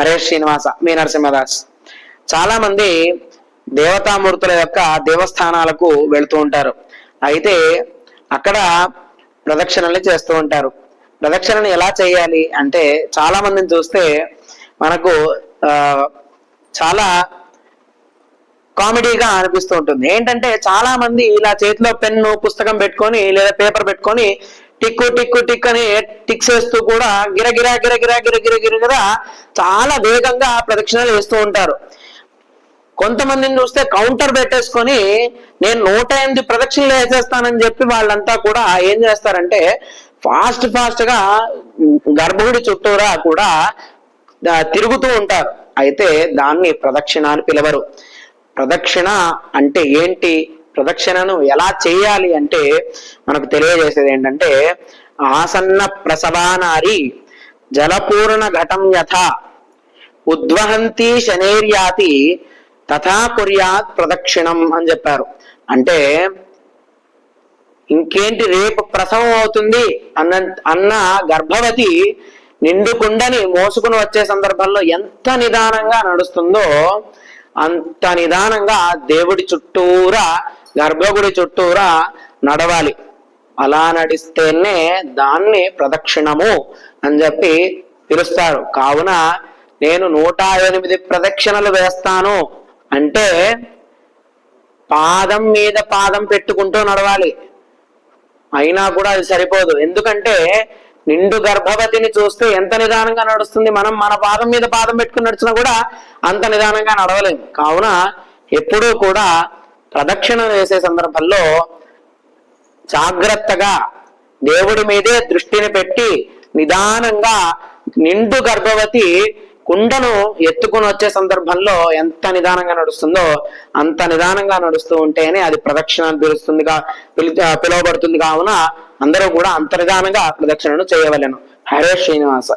హరే శ్రీనివాస మీ నరసింహదాస్. చాలా మంది దేవతామూర్తుల యొక్క దేవస్థానాలకు వెళుతూ ఉంటారు. అయితే అక్కడ ప్రదక్షిణలు చేస్తూ ఉంటారు. ప్రదక్షిణను ఎలా చేయాలి అంటే చాలా మందిని చూస్తే మనకు చాలా కామెడీగా అనిపిస్తూ ఉంటుంది. ఏంటంటే చాలా మంది ఇలా చేతిలో పెన్ను పుస్తకం పెట్టుకొని లేదా పేపర్ పెట్టుకొని టిక్కు టిక్కు టిక్ అని టిక్స్ వేస్తూ కూడా గిరగిరా గిరగిరా గిరగిర గిరగిరా చాలా వేగంగా ప్రదక్షిణలు వేస్తూ ఉంటారు. కొంతమందిని చూస్తే కౌంటర్ పెట్టేసుకొని నేను 108 ప్రదక్షిణలు వేసేస్తానని చెప్పి వాళ్ళంతా కూడా ఏం చేస్తారంటే ఫాస్ట్ గా గర్భగుడి చుట్టూరా కూడా తిరుగుతూ ఉంటారు. అయితే దాన్ని ప్రదక్షిణ అని పిలవరు. ప్రదక్షిణ అంటే ఏంటి, ప్రదక్షిణను ఎలా చేయాలి అంటే మనకు తెలియజేసేది ఏంటంటే ఆసన్న ప్రసవానారి జలపూర్ణ ఘటం యథ ఉద్వహంతి శనేర్యాతి తథా కుర్యాత్ ప్రదక్షిణం అని చెప్పారు. అంటే ఇంకేంటి రేపు ప్రసవం అవుతుంది అన్న గర్భవతి నిండు కుండని మోసుకుని వచ్చే సందర్భంలో ఎంత నిదానంగా నడుస్తుందో అంత నిదానంగా దేవుడి చుట్టూరా గర్భగుడి చుట్టూరా నడవాలి. అలా నడిస్తేనే దాన్ని ప్రదక్షిణము అని చెప్పి పిలుస్తారు. కావున నేను 108 ప్రదక్షిణలు వేస్తాను అంటే పాదం మీద పాదం పెట్టుకుంటూ నడవాలి. అయినా కూడా అది సరిపోదు. ఎందుకంటే నిండు గర్భవతిని చూస్తే ఎంత నిదానంగా నడుస్తుంది, మనం మన పాదం మీద పాదం పెట్టుకుని నడిచినా కూడా అంత నిదానంగా నడవలేము. కావున ఎప్పుడూ కూడా ప్రదక్షిణ వేసే సందర్భంలో జాగ్రత్తగా దేవుడి మీదే దృష్టిని పెట్టి నిదానంగా నిండు గర్భవతి కుండను ఎత్తుకుని వచ్చే సందర్భంలో ఎంత నిదానంగా నడుస్తుందో అంత నిదానంగా నడుస్తూ ఉంటేనే అది ప్రదక్షిణ పిలువబడుతుంది. కావున అందరూ కూడా అంత నిదానంగా ప్రదక్షిణను చేయవలెను. హరే శ్రీనివాస.